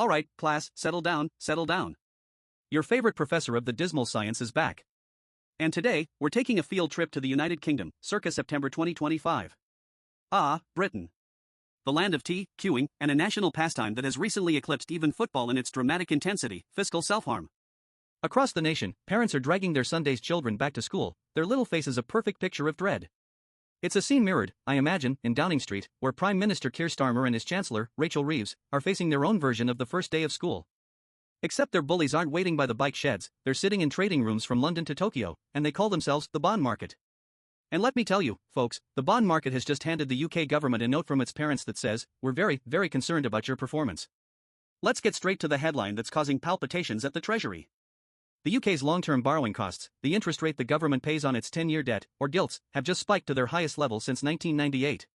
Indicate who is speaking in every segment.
Speaker 1: Alright, class, settle down, settle down. Your favorite professor of the dismal science is back. And today, we're taking a field trip to the United Kingdom, circa September 2025. Ah, Britain. The land of tea, queuing, and a national pastime that has recently eclipsed even football in its dramatic intensity, fiscal self-harm. Across the nation, parents are dragging their Sunday's children back to school, their little faces a perfect picture of dread. It's a scene mirrored, I imagine, in Downing Street, where Prime Minister Keir Starmer and his Chancellor, Rachel Reeves, are facing their own version of the first day of school. Except their bullies aren't waiting by the bike sheds, they're sitting in trading rooms from London to Tokyo, and they call themselves the bond market. And let me tell you, folks, the bond market has just handed the UK government a note from its parents that says, we're very, very concerned about your performance. Let's get straight to the headline that's causing palpitations at the Treasury. The UK's long-term borrowing costs, the interest rate the government pays on its 10-year debt, or gilts, have just spiked to their highest level since 1998.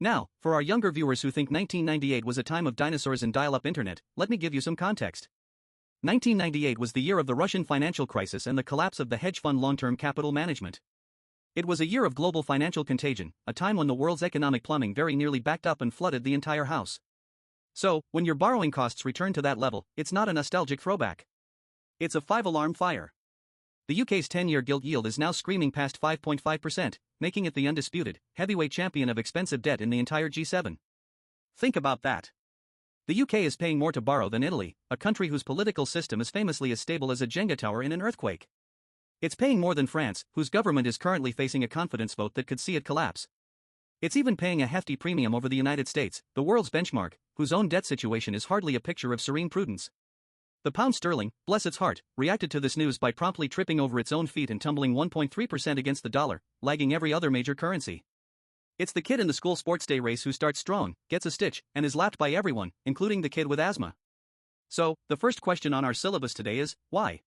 Speaker 1: Now, for our younger viewers who think 1998 was a time of dinosaurs and dial-up internet, let me give you some context. 1998 was the year of the Russian financial crisis and the collapse of the hedge fund long-term capital management. It was a year of global financial contagion, a time when the world's economic plumbing very nearly backed up and flooded the entire house. So, when your borrowing costs return to that level, it's not a nostalgic throwback. It's a five-alarm fire. The UK's 10-year gilt yield is now screaming past 5.5%, making it the undisputed, heavyweight champion of expensive debt in the entire G7. Think about that. The UK is paying more to borrow than Italy, a country whose political system is famously as stable as a Jenga tower in an earthquake. It's paying more than France, whose government is currently facing a confidence vote that could see it collapse. It's even paying a hefty premium over the United States, the world's benchmark, whose own debt situation is hardly a picture of serene prudence. The pound sterling, bless its heart, reacted to this news by promptly tripping over its own feet and tumbling 1.3% against the dollar, lagging every other major currency. It's the kid in the school sports day race who starts strong, gets a stitch, and is lapped by everyone, including the kid with asthma. So, the first question on our syllabus today is, why?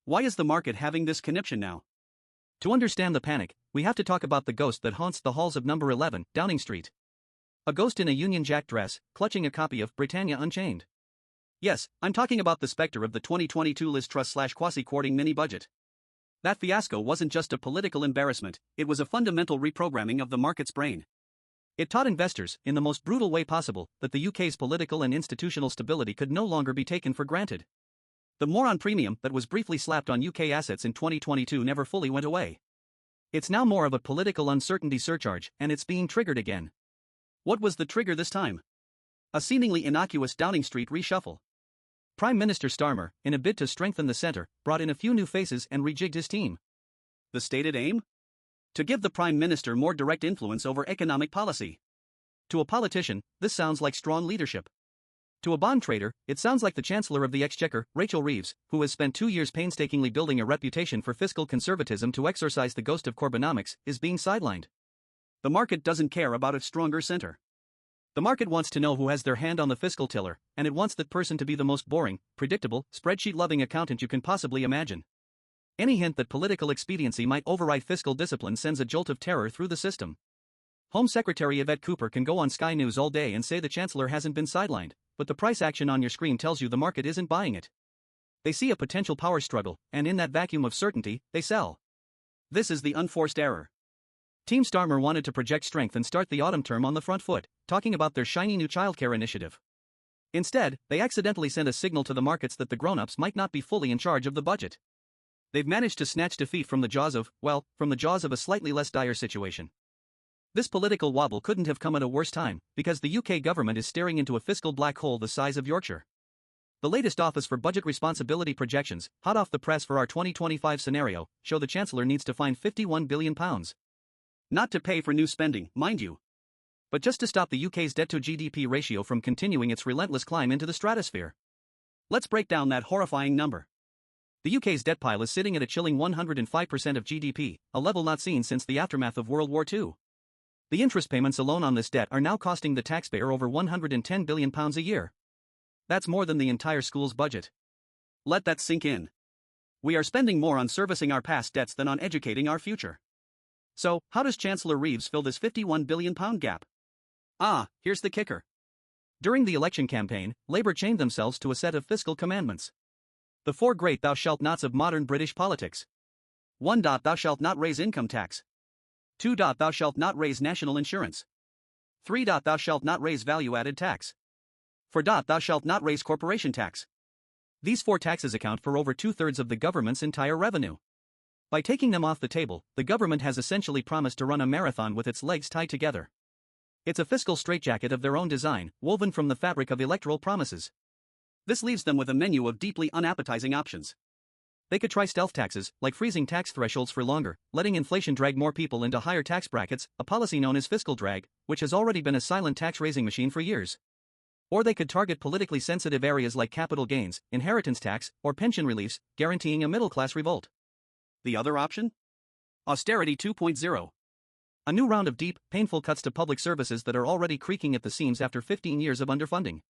Speaker 1: Why is the market having this conniption now? To understand the panic, we have to talk about the ghost that haunts the halls of number 11, Downing Street. A ghost in a Union Jack dress, clutching a copy of Britannia Unchained. Yes, I'm talking about the specter of the 2022 Liz Truss /quasi-quarting mini-budget. That fiasco wasn't just a political embarrassment, it was a fundamental reprogramming of the market's brain. It taught investors, in the most brutal way possible, that the UK's political and institutional stability could no longer be taken for granted. The moron premium that was briefly slapped on UK assets in 2022 never fully went away. It's now more of a political uncertainty surcharge, and it's being triggered again. What was the trigger this time? A seemingly innocuous Downing Street reshuffle. Prime Minister Starmer, in a bid to strengthen the centre, brought in a few new faces and rejigged his team. The stated aim? To give the Prime Minister more direct influence over economic policy. To a politician, this sounds like strong leadership. To a bond trader, it sounds like the Chancellor of the Exchequer, Rachel Reeves, who has spent 2 years painstakingly building a reputation for fiscal conservatism to exorcise the ghost of Corbynomics, is being sidelined. The market doesn't care about its stronger centre. The market wants to know who has their hand on the fiscal tiller, and it wants that person to be the most boring, predictable, spreadsheet-loving accountant you can possibly imagine. Any hint that political expediency might override fiscal discipline sends a jolt of terror through the system. Home Secretary Yvette Cooper can go on Sky News all day and say the Chancellor hasn't been sidelined, but the price action on your screen tells you the market isn't buying it. They see a potential power struggle, and in that vacuum of certainty, they sell. This is the unforced error. Team Starmer wanted to project strength and start the autumn term on the front foot, talking about their shiny new childcare initiative. Instead, they accidentally sent a signal to the markets that the grown-ups might not be fully in charge of the budget. They've managed to snatch defeat from the jaws of a slightly less dire situation. This political wobble couldn't have come at a worse time, because the UK government is staring into a fiscal black hole the size of Yorkshire. The latest Office for Budget Responsibility projections, hot off the press for our 2025 scenario, show the Chancellor needs to find £51 billion. Not to pay for new spending, mind you, but just to stop the UK's debt-to-GDP ratio from continuing its relentless climb into the stratosphere. Let's break down that horrifying number. The UK's debt pile is sitting at a chilling 105% of GDP, a level not seen since the aftermath of World War II. The interest payments alone on this debt are now costing the taxpayer over £110 billion a year. That's more than the entire school's budget. Let that sink in. We are spending more on servicing our past debts than on educating our future. So, how does Chancellor Reeves fill this £51 billion gap? Here's the kicker. During the election campaign, Labour chained themselves to a set of fiscal commandments. The four great thou shalt nots of modern British politics. 1. Thou shalt not raise income tax. 2. Thou shalt not raise national insurance. 3. Thou shalt not raise value-added tax. For thou shalt not raise corporation tax. These 4 taxes account for over 2/3 of the government's entire revenue. By taking them off the table, the government has essentially promised to run a marathon with its legs tied together. It's a fiscal straitjacket of their own design, woven from the fabric of electoral promises. This leaves them with a menu of deeply unappetizing options. They could try stealth taxes, like freezing tax thresholds for longer, letting inflation drag more people into higher tax brackets, a policy known as fiscal drag, which has already been a silent tax-raising machine for years. Or they could target politically sensitive areas like capital gains, inheritance tax, or pension reliefs, guaranteeing a middle-class revolt. The other option? Austerity 2.0. A new round of deep, painful cuts to public services that are already creaking at the seams after 15 years of underfunding.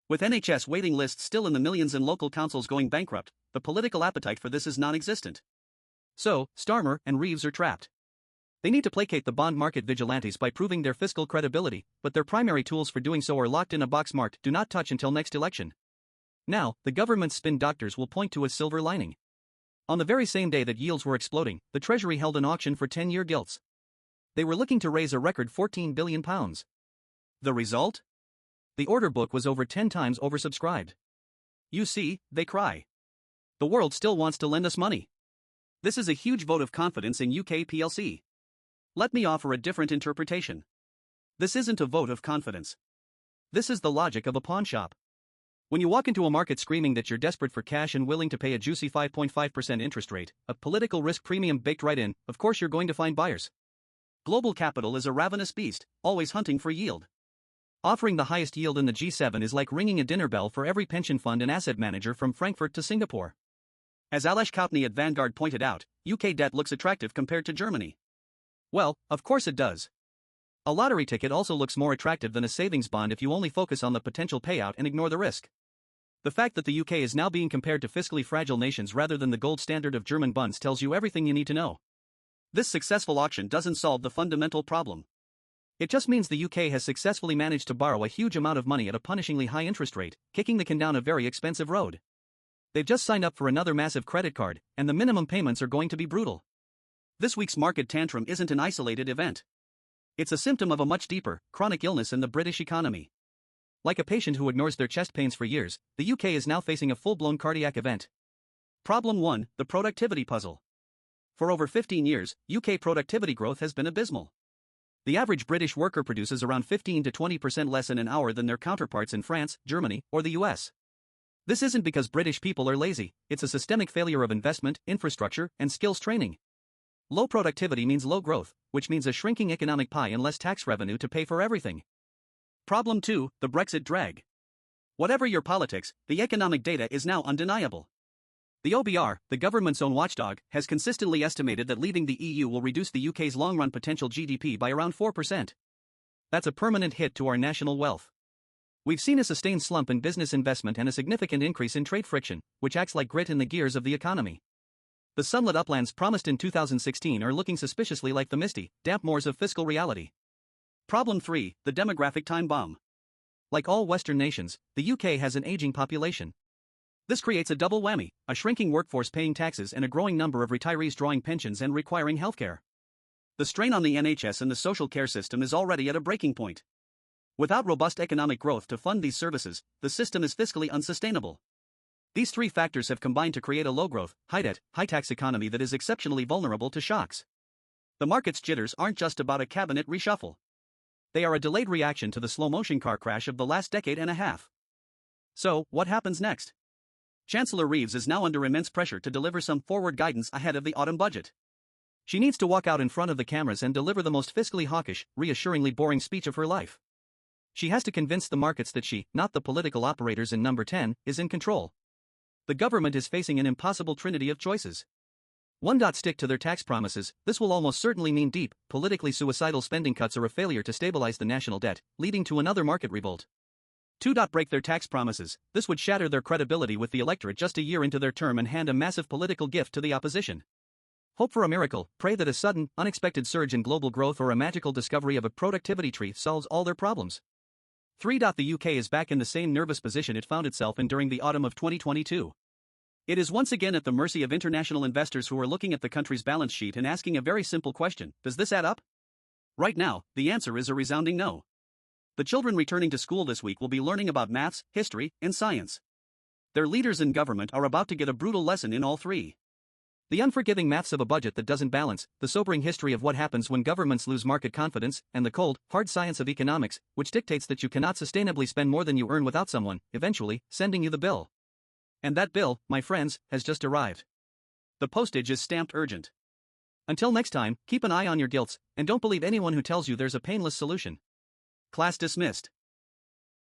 Speaker 1: With NHS waiting lists still in the millions and local councils going bankrupt, the political appetite for this is non-existent. So, Starmer and Reeves are trapped. They need to placate the bond market vigilantes by proving their fiscal credibility, but their primary tools for doing so are locked in a box marked "Do not touch" until next election. Now, the government's spin doctors will point to a silver lining. On the very same day that yields were exploding, the Treasury held an auction for 10-year gilts. They were looking to raise a record £14 billion. The result? The order book was over 10 times oversubscribed. You see, they cry. The world still wants to lend us money. This is a huge vote of confidence in UK plc. Let me offer a different interpretation. This isn't a vote of confidence. This is the logic of a pawn shop. When you walk into a market screaming that you're desperate for cash and willing to pay a juicy 5.5% interest rate, a political risk premium baked right in, of course you're going to find buyers. Global capital is a ravenous beast, always hunting for yield. Offering the highest yield in the G7 is like ringing a dinner bell for every pension fund and asset manager from Frankfurt to Singapore. As Alesh Kaupney at Vanguard pointed out, UK debt looks attractive compared to Germany. Well, of course it does. A lottery ticket also looks more attractive than a savings bond if you only focus on the potential payout and ignore the risk. The fact that the UK is now being compared to fiscally fragile nations rather than the gold standard of German bunds tells you everything you need to know. This successful auction doesn't solve the fundamental problem. It just means the UK has successfully managed to borrow a huge amount of money at a punishingly high interest rate, kicking the can down a very expensive road. They've just signed up for another massive credit card, and the minimum payments are going to be brutal. This week's market tantrum isn't an isolated event. It's a symptom of a much deeper, chronic illness in the British economy. Like a patient who ignores their chest pains for years, the UK is now facing a full-blown cardiac event. Problem 1, the productivity puzzle. For over 15 years, UK productivity growth has been abysmal. The average British worker produces around 15 to 20% less in an hour than their counterparts in France, Germany, or the US. This isn't because British people are lazy, it's a systemic failure of investment, infrastructure, and skills training. Low productivity means low growth, which means a shrinking economic pie and less tax revenue to pay for everything. Problem 2, the Brexit drag. Whatever your politics, the economic data is now undeniable. The OBR, the government's own watchdog, has consistently estimated that leaving the EU will reduce the UK's long-run potential GDP by around 4%. That's a permanent hit to our national wealth. We've seen a sustained slump in business investment and a significant increase in trade friction, which acts like grit in the gears of the economy. The sunlit uplands promised in 2016 are looking suspiciously like the misty, damp moors of fiscal reality. Problem 3, the demographic time bomb. Like all Western nations, the UK has an aging population. This creates a double whammy, a shrinking workforce paying taxes and a growing number of retirees drawing pensions and requiring healthcare. The strain on the NHS and the social care system is already at a breaking point. Without robust economic growth to fund these services, the system is fiscally unsustainable. These 3 factors have combined to create a low-growth, high-debt, high-tax economy that is exceptionally vulnerable to shocks. The market's jitters aren't just about a cabinet reshuffle. They are a delayed reaction to the slow-motion car crash of the last decade and a half. So, what happens next? Chancellor Reeves is now under immense pressure to deliver some forward guidance ahead of the autumn budget. She needs to walk out in front of the cameras and deliver the most fiscally hawkish, reassuringly boring speech of her life. She has to convince the markets that she, not the political operators in number 10, is in control. The government is facing an impossible trinity of choices. 1. Stick to their tax promises. This will almost certainly mean deep, politically suicidal spending cuts or a failure to stabilize the national debt, leading to another market revolt. 2. Break their tax promises. This would shatter their credibility with the electorate just a year into their term and hand a massive political gift to the opposition. Hope for a miracle, pray that a sudden, unexpected surge in global growth or a magical discovery of a productivity tree solves all their problems. 3. The UK is back in the same nervous position it found itself in during the autumn of 2022. It is once again at the mercy of international investors who are looking at the country's balance sheet and asking a very simple question: does this add up? Right now, the answer is a resounding no. The children returning to school this week will be learning about maths, history, and science. Their leaders in government are about to get a brutal lesson in all three. The unforgiving maths of a budget that doesn't balance, the sobering history of what happens when governments lose market confidence, and the cold, hard science of economics, which dictates that you cannot sustainably spend more than you earn without someone, eventually, sending you the bill. And that bill, my friends, has just arrived. The postage is stamped urgent. Until next time, keep an eye on your guilts, and don't believe anyone who tells you there's a painless solution. Class dismissed.